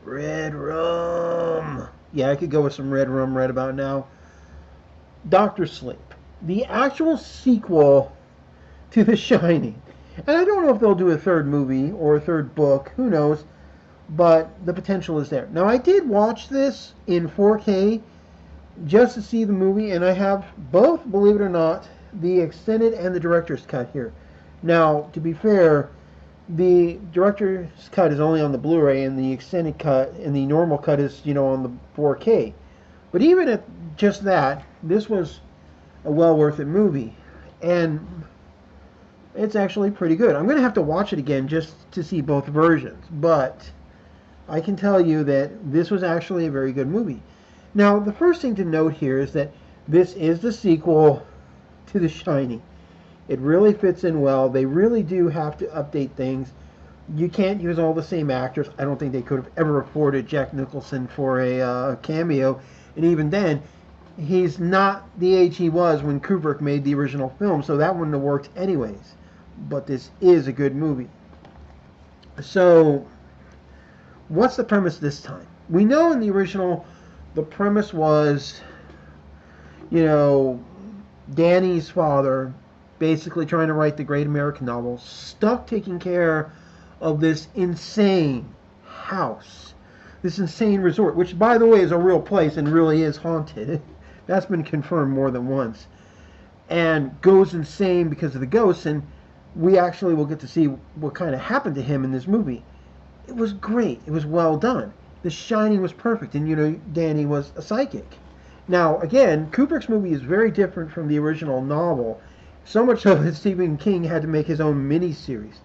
Red rum. Yeah, I could go with some red rum right about now. Doctor Sleep, the actual sequel to The Shining. And I don't know if they'll do a third movie or a third book, who knows, but the potential is there. Now, I did watch this in 4K just to see the movie, and I have both, believe it or not, the extended and the director's cut here. Now, to be fair, the director's cut is only on the Blu-ray, and the extended cut and the normal cut is, on the 4K. But even at just that, this was a well worth it movie, and it's actually pretty good. I'm going to have to watch it again just to see both versions, but I can tell you that this was actually a very good movie. Now, the first thing to note here is that this is the sequel to The Shining. It really fits in well. They really do have to update things. You can't use all the same actors. I don't think they could have ever afforded Jack Nicholson for a cameo. And even then, he's not the age he was when Kubrick made the original film, so that wouldn't have worked anyways. But this is a good movie. So, what's the premise this time? We know in the original, the premise was, Danny's father basically trying to write the great American novel, stuck taking care of this insane house, this insane resort, which, by the way, is a real place and really is haunted. That's been confirmed more than once. And goes insane because of the ghosts, and we actually will get to see what kind of happened to him in this movie. It was great. It was well done. The Shining was perfect, and Danny was a psychic. Now, again, Kubrick's movie is very different from the original novel, so much so that Stephen King had to make his own miniseries.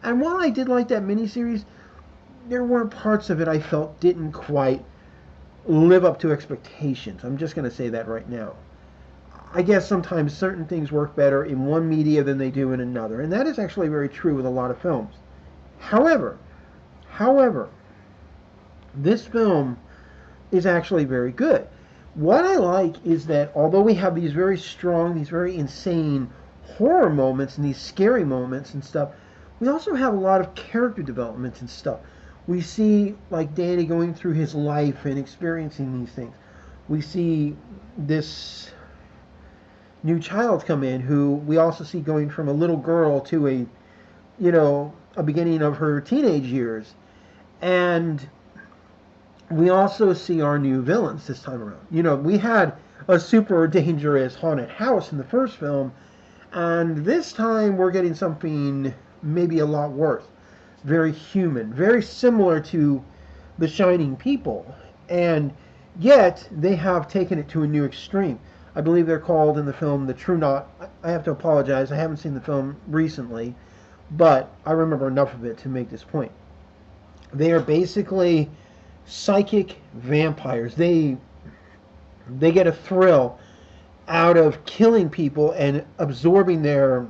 And while I did like that miniseries, there were parts of it I felt didn't quite live up to expectations. I'm just going to say that right now. I guess sometimes certain things work better in one media than they do in another, and that is actually very true with a lot of films. However, this film is actually very good. What I like is that although we have these very strong, these very insane horror moments and these scary moments and stuff, we also have a lot of character development and stuff. We see like Danny going through his life and experiencing these things. We see this new child come in who we also see going from a little girl to a beginning of her teenage years. And we also see our new villains this time around. We had a super dangerous haunted house in the first film, and this time we're getting something maybe a lot worse. Very human, very similar to the Shining people. And yet, they have taken it to a new extreme. I believe they're called in the film the True Knot. I have to apologize, I haven't seen the film recently, but I remember enough of it to make this point. They are basically psychic vampires. They get a thrill out of killing people and absorbing their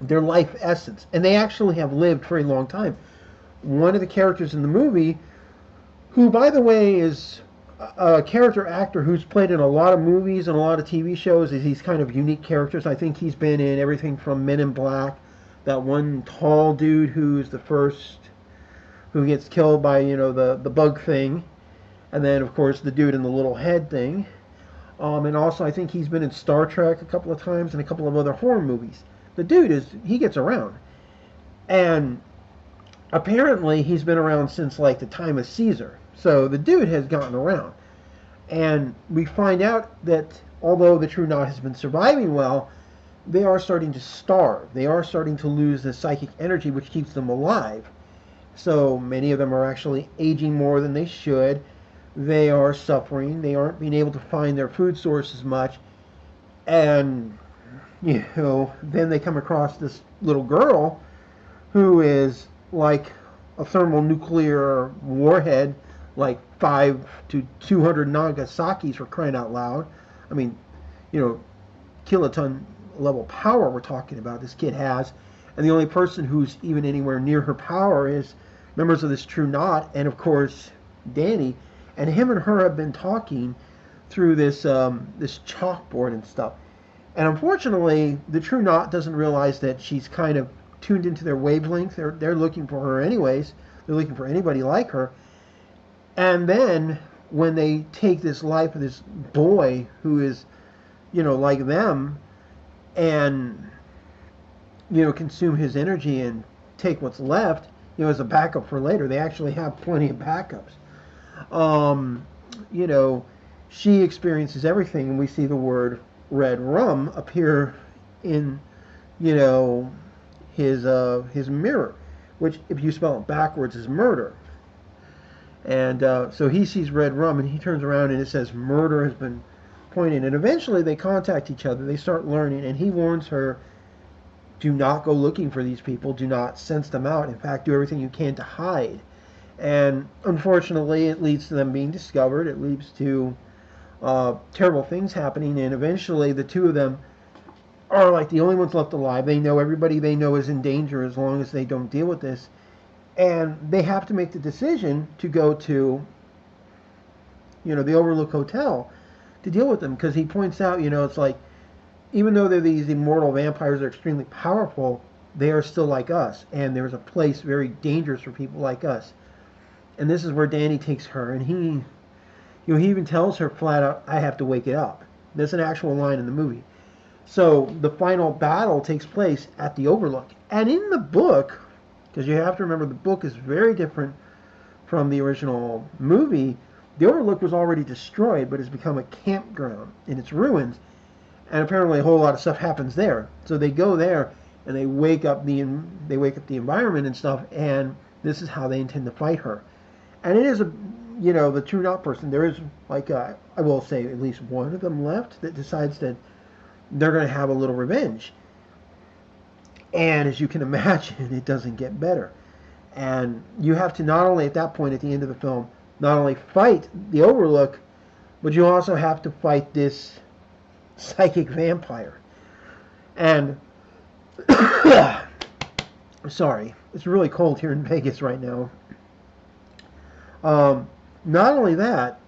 life essence. And they actually have lived for a long time. One of the characters in the movie, who by the way is a character actor who's played in a lot of movies and a lot of TV shows, is these kind of unique characters. I think he's been in everything from Men in Black, that one tall dude who's the first who gets killed by the bug thing, and then of course the dude in the little head thing, and also I think he's been in Star Trek a couple of times and a couple of other horror movies. The dude he gets around, and apparently he's been around since like the time of Caesar. So the dude has gotten around, and we find out that although the True Knot has been surviving well, they are starting to starve. They are starting to lose the psychic energy which keeps them alive. So many of them are actually aging more than they should. They are suffering. They aren't being able to find their food sources much. And, then they come across this little girl who is like a thermonuclear warhead, like 5 to 200 Nagasaki's, for crying out loud. I mean, kiloton level power we're talking about this kid has. And the only person who's even anywhere near her power is members of this True Knot, and of course Danny. And him and her have been talking through this chalkboard and stuff. And unfortunately, the True Knot doesn't realize that she's kind of tuned into their wavelength. They're looking for her anyways. They're looking for anybody like her. And then when they take this life of this boy who is, like them, and, consume his energy and take what's left, as a backup for later, they actually have plenty of backups. Um, you know, she experiences everything, and we see the word red rum appear in, you know, his mirror, which, if you spell it backwards, is murder. And so he sees red rum, and he turns around, and it says murder has been pointed. And eventually, they contact each other. They start learning, and he warns her, do not go looking for these people. Do not sense them out. In fact, do everything you can to hide. And unfortunately, it leads to them being discovered. It leads to terrible things happening, and eventually the two of them are like the only ones left alive. They know everybody they know is in danger as long as they don't deal with this. And they have to make the decision to go to, the Overlook Hotel to deal with them, because he points out, it's like, even though they're these immortal vampires that are extremely powerful, they are still like us, and there's a place very dangerous for people like us. And this is where Danny takes her, and he even tells her flat out, I have to wake it up. That's an actual line in the movie. So the final battle takes place at the Overlook. And in the book, because you have to remember the book is very different from the original movie, the Overlook was already destroyed, but has become a campground in its ruins. And apparently a whole lot of stuff happens there. So they go there and they wake up the environment and stuff, and this is how they intend to fight her. And it is the true not person. There is, like, I will say, at least one of them left that decides that they're going to have a little revenge. And as you can imagine, it doesn't get better. And you have to not only, at that point, at the end of the film, not only fight the Overlook, but you also have to fight this psychic vampire. And sorry, it's really cold here in Vegas right now. Not only that,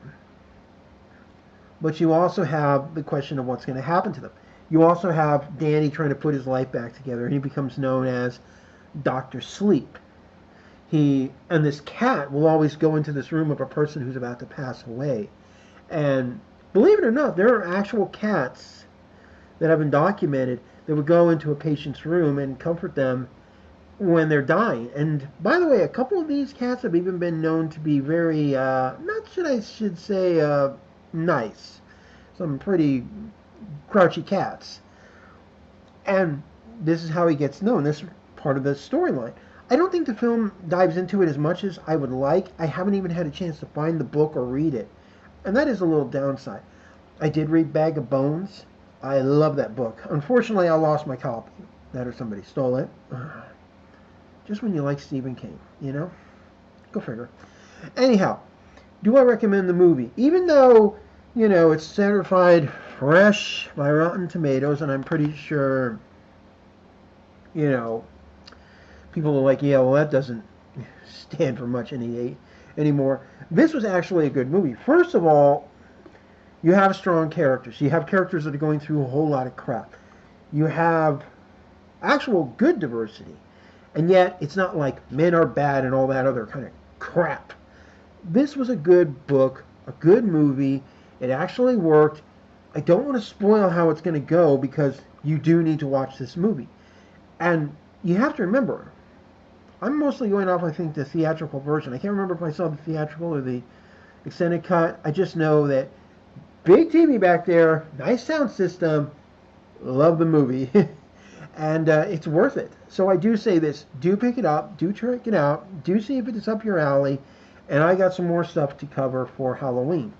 but you also have the question of what's going to happen to them. You also have Danny trying to put his life back together, and he becomes known as Dr. Sleep. And this cat will always go into this room of a person who's about to pass away. And believe it or not, there are actual cats that have been documented that would go into a patient's room and comfort them when they're dying. And by the way, a couple of these cats have even been known to be very, should say, nice. Some pretty grouchy cats. And this is how he gets known. This is part of the storyline. I don't think the film dives into it as much as I would like. I haven't even had a chance to find the book or read it. And that is a little downside. I did read Bag of Bones. I love that book. Unfortunately, I lost my copy. That or somebody stole it. Just when you like Stephen King, Go figure. Anyhow, do I recommend the movie? Even though, it's certified fresh by Rotten Tomatoes, and I'm pretty sure, people are like, yeah, well, that doesn't stand for much anymore. This was actually a good movie. First of all, you have strong characters. You have characters that are going through a whole lot of crap. You have actual good diversity. And yet, it's not like men are bad and all that other kind of crap. This was a good book, a good movie. It actually worked. I don't want to spoil how it's going to go, because you do need to watch this movie. And you have to remember, I'm mostly going off, I think, the theatrical version. I can't remember if I saw the theatrical or the extended cut. I just know that big TV back there, nice sound system, love the movie. And it's worth it. So I do say this, do pick it up, do check it out, do see if it's up your alley, and I got some more stuff to cover for Halloween,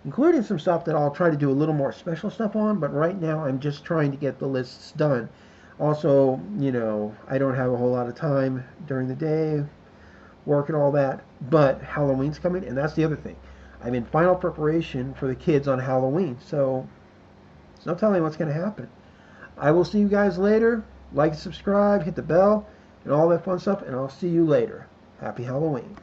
including some stuff that I'll try to do a little more special stuff on, but right now I'm just trying to get the lists done. Also, I don't have a whole lot of time during the day, work and all that, but Halloween's coming, and that's the other thing. I'm in final preparation for the kids on Halloween, so there's no telling what's going to happen. I will see you guys later. Like, subscribe, hit the bell, and all that fun stuff, and I'll see you later. Happy Halloween.